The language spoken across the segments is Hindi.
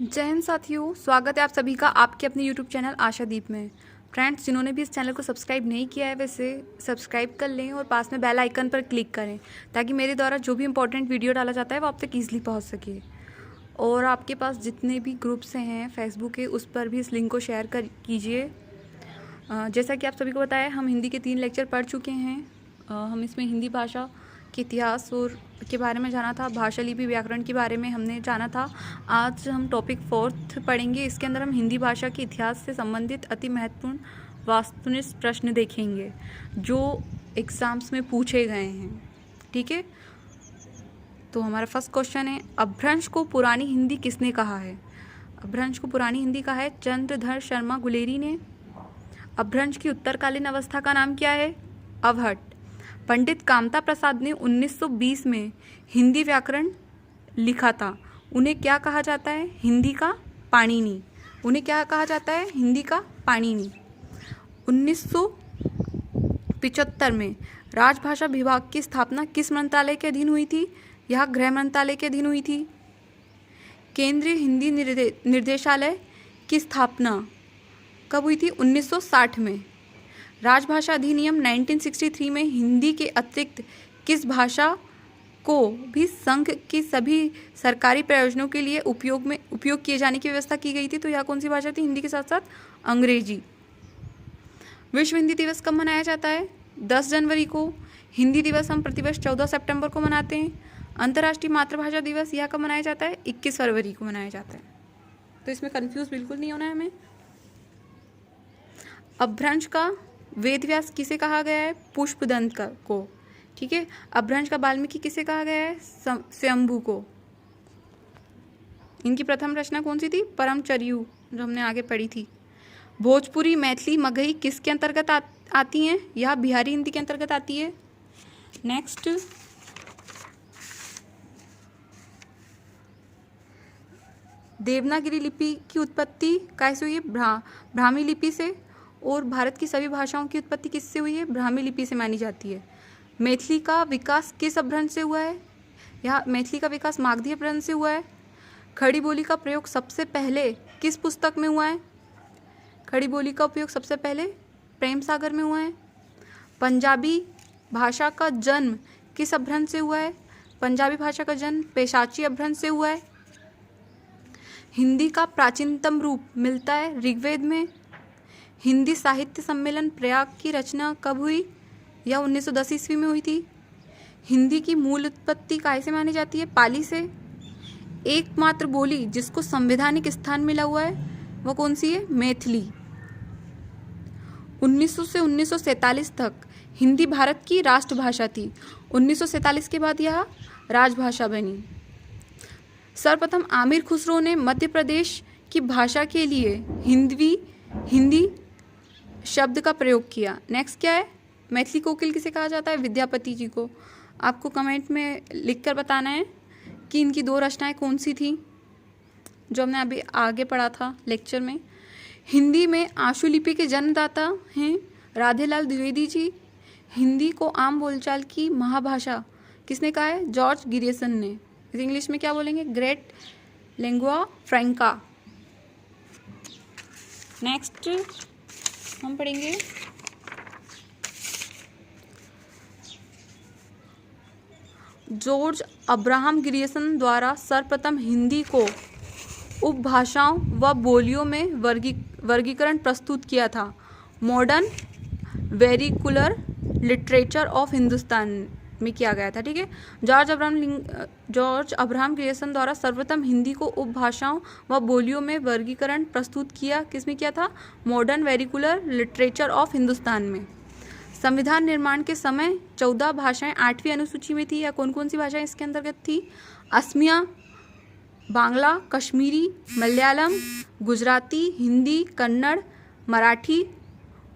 जय हिंद साथियों, स्वागत है आप सभी का आपके अपने YouTube चैनल आशादीप में। फ्रेंड्स, जिन्होंने भी इस चैनल को सब्सक्राइब नहीं किया है वैसे सब्सक्राइब कर लें और पास में बेल आइकन पर क्लिक करें ताकि मेरे द्वारा जो भी इंपॉर्टेंट वीडियो डाला जाता है वो आप तक ईजिली पहुंच सके। और आपके पास जितने भी ग्रुप्स हैं फेसबुक के, उस पर भी इस लिंक को शेयर कर कीजिए। जैसा कि आप सभी को बताया, हम हिंदी के 3 लेक्चर पढ़ चुके हैं। हम इसमें हिंदी भाषा के इतिहास और के बारे में जाना था, भाषा लिपि व्याकरण के बारे में हमने जाना था। आज हम टॉपिक 4 पढ़ेंगे। इसके अंदर हम हिंदी भाषा के इतिहास से संबंधित अति महत्वपूर्ण वस्तुनिष्ठ प्रश्न देखेंगे जो एग्जाम्स में पूछे गए हैं। ठीक है, तो हमारा फर्स्ट क्वेश्चन है, अपभ्रंश को पुरानी हिंदी किसने कहा है? अपभ्रंश को पुरानी हिंदी कहा है चंद्रधर शर्मा गुलेरी ने। अपभ्रंश की उत्तरकालीन अवस्था का नाम क्या है? अवहट। पंडित कामता प्रसाद ने 1920 में हिंदी व्याकरण लिखा था। उन्हें क्या कहा जाता है? हिंदी का पाणिनि। उन्हें क्या कहा जाता है? हिंदी का पाणिनि। 1975 में राजभाषा विभाग की स्थापना किस मंत्रालय के अधीन हुई थी? यह गृह मंत्रालय के अधीन हुई थी। केंद्रीय हिंदी निर्देशालय की स्थापना कब हुई थी? 1960 में। राजभाषा अधिनियम 1963 में हिंदी के अतिरिक्त किस भाषा को भी संघ की सभी सरकारी प्रयोजनों के लिए उपयोग किए जाने की व्यवस्था की गई थी? तो यह कौन सी भाषा थी? हिंदी के साथ साथ अंग्रेजी। विश्व हिंदी दिवस कब मनाया जाता है? 10 जनवरी को। हिंदी दिवस हम प्रतिवर्ष 14 सितंबर को मनाते हैं। अंतर्राष्ट्रीय मातृभाषा दिवस यह कब मनाया जाता है? 21 फरवरी को मनाया जाता है। तो इसमें कंफ्यूज बिल्कुल नहीं होना है हमें। अपभ्रंश का वेदव्यास किसे कहा गया है? पुष्पदंत को। ठीक है, अपभ्रंश का वाल्मीकि किसे कहा गया है? स्वयंभू को। इनकी प्रथम रचना कौन सी थी? परमचर्यू, जो हमने आगे पढ़ी थी। भोजपुरी, मैथिली, मगही किसके अंतर्गत आती हैं? यह बिहारी हिंदी के अंतर्गत आती है। नेक्स्ट, देवनागरी लिपि की उत्पत्ति कैसे हुई है? ब्राह्मी लिपि से। और भारत की सभी भाषाओं की उत्पत्ति किससे हुई है? ब्राह्मी लिपि से मानी जाती है। मैथिली का विकास किस अपभ्रंश से हुआ है? यह मैथिली का विकास मागधी अपभ्रंश से हुआ है। खड़ी बोली का प्रयोग सबसे पहले किस पुस्तक में हुआ है? खड़ी बोली का उपयोग सबसे पहले प्रेम सागर में हुआ है। पंजाबी भाषा का जन्म किस अपभ्रंश से हुआ है? पंजाबी भाषा का जन्म पेशाची अपभ्रंश से हुआ है। हिंदी का प्राचीनतम रूप मिलता है ऋग्वेद में। हिंदी साहित्य सम्मेलन प्रयाग की रचना कब हुई? यह 1910 ईस्वी में हुई थी। हिंदी की मूल उत्पत्ति काहे से मानी जाती है? पाली से। एकमात्र बोली जिसको संवैधानिक स्थान मिला हुआ है वो कौन सी है? मैथिली। 1900 से 1947 तक हिंदी भारत की राष्ट्रभाषा थी। 1947 के बाद यह राजभाषा बनी। सर्वप्रथम आमिर खुसरो ने मध्य प्रदेश की भाषा के लिए हिंदी शब्द का प्रयोग किया। नेक्स्ट क्या है? मैथिली कोकिल किसे कहा जाता है? विद्यापति जी को। आपको कमेंट में लिखकर बताना है कि इनकी 2 रचनाएं कौन सी थी जो हमने अभी आगे पढ़ा था लेक्चर में। हिंदी में आशुलिपि के जन्मदाता हैं राधेलाल द्विवेदी जी। हिंदी को आम बोलचाल की महाभाषा किसने कहा है? जॉर्ज गिरियसन ने। इंग्लिश में क्या बोलेंगे? Great lingua फ्रैंका। नेक्स्ट हम पढ़ेंगे जॉर्ज अब्राहम ग्रियर्सन द्वारा सर्वप्रथम हिंदी को उपभाषाओं व बोलियों में वर्गीकरण प्रस्तुत किया था। मॉडर्न वेरिकुलर लिटरेचर ऑफ हिंदुस्तान में किया गया था। ठीक है, जॉर्ज अब्राहम ग्रियर्सन द्वारा सर्वप्रथम हिंदी को उपभाषाओं व बोलियों में वर्गीकरण प्रस्तुत किया। किसमें किया था? मॉडर्न वेरिकुलर लिटरेचर ऑफ हिंदुस्तान में। संविधान निर्माण के समय 14 भाषाएं 8वीं अनुसूची में थी। या कौन कौन सी भाषाएं इसके अंतर्गत थी? असमिया, बांग्ला, कश्मीरी, मलयालम, गुजराती, हिंदी, कन्नड़, मराठी,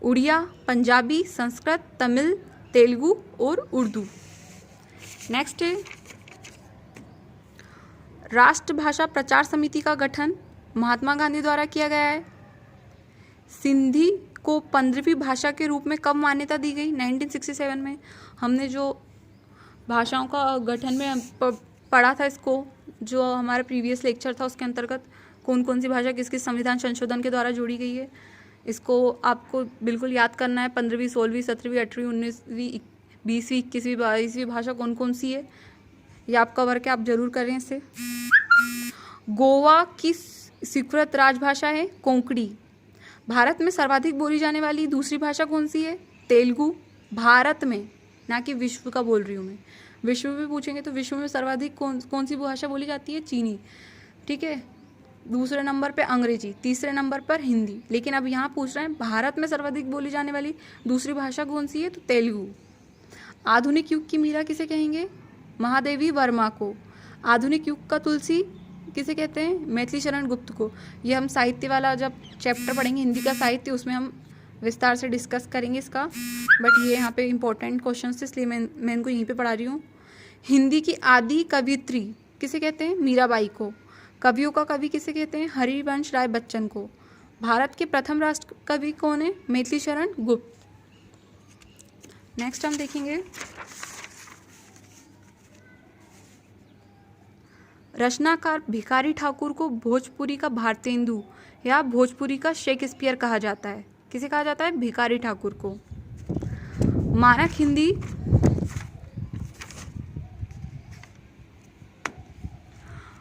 उड़िया, पंजाबी, संस्कृत, तमिल, तेलुगु और उर्दू। नेक्स्ट है राष्ट्रभाषा प्रचार समिति का गठन महात्मा गांधी द्वारा किया गया है। सिंधी को 15वीं भाषा के रूप में कब मान्यता दी गई? 1967 में। हमने जो भाषाओं का गठन में पढ़ा था इसको, जो हमारा प्रीवियस लेक्चर था उसके अंतर्गत कौन कौन सी भाषा किस किस संविधान संशोधन के द्वारा जोड़ी गई है। इसको आपको बिल्कुल याद करना है। 15वीं 16वीं 17वीं 18वीं 19वीं 20वीं 21वीं 22वीं भाषा कौन कौन सी है, ये आपका वर्क है, आप जरूर करें इसे। गोवा की स्वीकृत राजभाषा है कोंकणी। भारत में सर्वाधिक बोली जाने वाली दूसरी भाषा कौन सी है? तेलुगु। भारत में, ना कि विश्व का बोल रही हूँ मैं, विश्व में पूछेंगे तो विश्व में सर्वाधिक कौन सी भाषा बोली जाती है? चीनी, ठीक है। दूसरे नंबर पे अंग्रेजी, तीसरे नंबर पर हिंदी। लेकिन अब यहाँ पूछ रहे हैं भारत में सर्वाधिक बोली जाने वाली दूसरी भाषा कौन सी है? तो तेलुगु। आधुनिक युग की मीरा किसे कहेंगे? महादेवी वर्मा को। आधुनिक युग का तुलसी किसे कहते हैं? मैथिली शरण गुप्त को। ये हम साहित्य वाला जब चैप्टर पढ़ेंगे हिंदी का साहित्य, उसमें हम विस्तार से डिस्कस करेंगे इसका, बट ये यहाँ पे इंपॉर्टेंट क्वेश्चन थे इसलिए मैं इनको यहीं पे पढ़ा रही हूँ। हिंदी की आदि कवियत्री किसे कहते हैं? मीराबाई को। कवियों का कवि किसे कहते हैं? हरिवंश राय बच्चन को। भारत के प्रथम राष्ट्र कवि कौन है? मैथिली शरण गुप्त। नेक्स्ट हम देखेंगे रचनाकार भिखारी ठाकुर को भोजपुरी का भारतेंदु या भोजपुरी का शेक्सपियर कहा जाता है। किसे कहा जाता है? भिखारी ठाकुर को।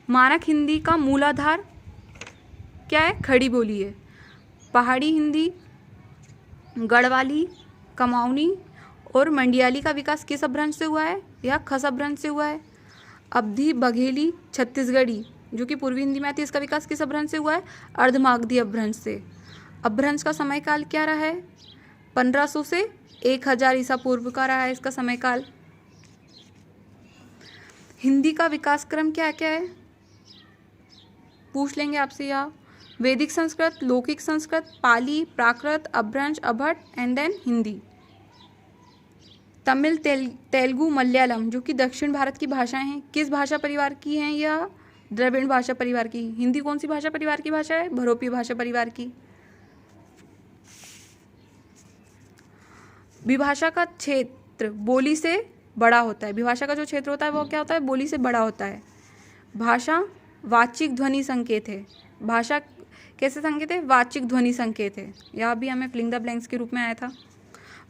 मानक हिंदी का मूलाधार क्या है? खड़ी बोली है। पहाड़ी हिंदी, गढ़वाली, कमाऊनी और मंडियाली का विकास किस अपभ्रंश से हुआ है? या खस अपभ्रंश से हुआ है। अवधी, बघेली, छत्तीसगढ़ी जो कि पूर्वी हिंदी में आती है, इसका विकास किस अपभ्रंश से हुआ है? अर्धमागधी अपभ्रंश से। अपभ्रंश का समय काल क्या रहा है? 1500 से 1000 ईसा पूर्व का रहा है इसका समय काल। हिंदी का विकास क्रम क्या क्या है? पूछ लेंगे आपसे यहाँ। वैदिक संस्कृत, लौकिक संस्कृत, पाली, प्राकृत, अपभ्रंश, अभट एंड देन हिंदी। तमिल, तेलुगु, मलयालम जो कि दक्षिण भारत की भाषाएं हैं, किस भाषा परिवार की हैं? या द्रविड़ भाषा परिवार की। हिंदी कौन सी भाषा परिवार की भाषा है? बहुरूपी भाषा परिवार की। विभाषा का क्षेत्र बोली से बड़ा होता है। विभाषा का जो क्षेत्र होता है वो क्या होता है? बोली से बड़ा होता है। भाषा वाचिक ध्वनि संकेत है। भाषा कैसे संकेत है? वाचिक ध्वनि संकेत है। यह भी हमें फिलिंग द ब्लैंक्स के रूप में आया था।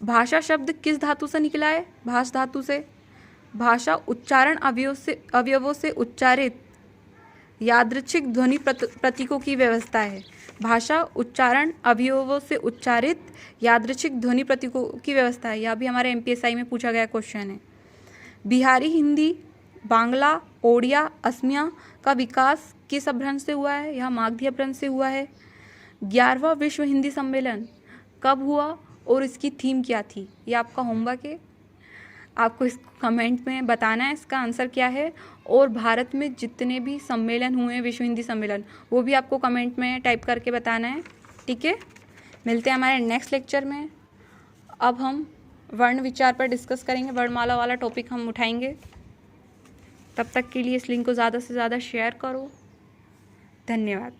भाषा शब्द किस धातु से निकला है? भाष धातु से। भाषा उच्चारण अवयवों से उच्चारित यादृच्छिक ध्वनि प्रतीकों की व्यवस्था है। भाषा उच्चारण अवयवों से उच्चारित यादृच्छिक ध्वनि प्रतीकों की व्यवस्था है। यह भी हमारे MPSI में पूछा गया क्वेश्चन है। बिहारी हिंदी, बांग्ला, ओडिया, असमिया का विकास किस अपभ्रंश से हुआ है? यह मागधी अपभ्रंश से हुआ है। 11वां विश्व हिंदी सम्मेलन कब हुआ और इसकी थीम क्या थी? ये आपका होमवर्क है, आपको इस कमेंट में बताना है इसका आंसर क्या है। और भारत में जितने भी सम्मेलन हुए हैं विश्व हिंदी सम्मेलन, वो भी आपको कमेंट में टाइप करके बताना है, ठीक है। मिलते हैं हमारे नेक्स्ट लेक्चर में। अब हम वर्ण विचार पर डिस्कस करेंगे, वर्णमाला वाला टॉपिक हम उठाएंगे। तब तक के लिए इस लिंक को ज़्यादा से ज़्यादा शेयर करो। धन्यवाद।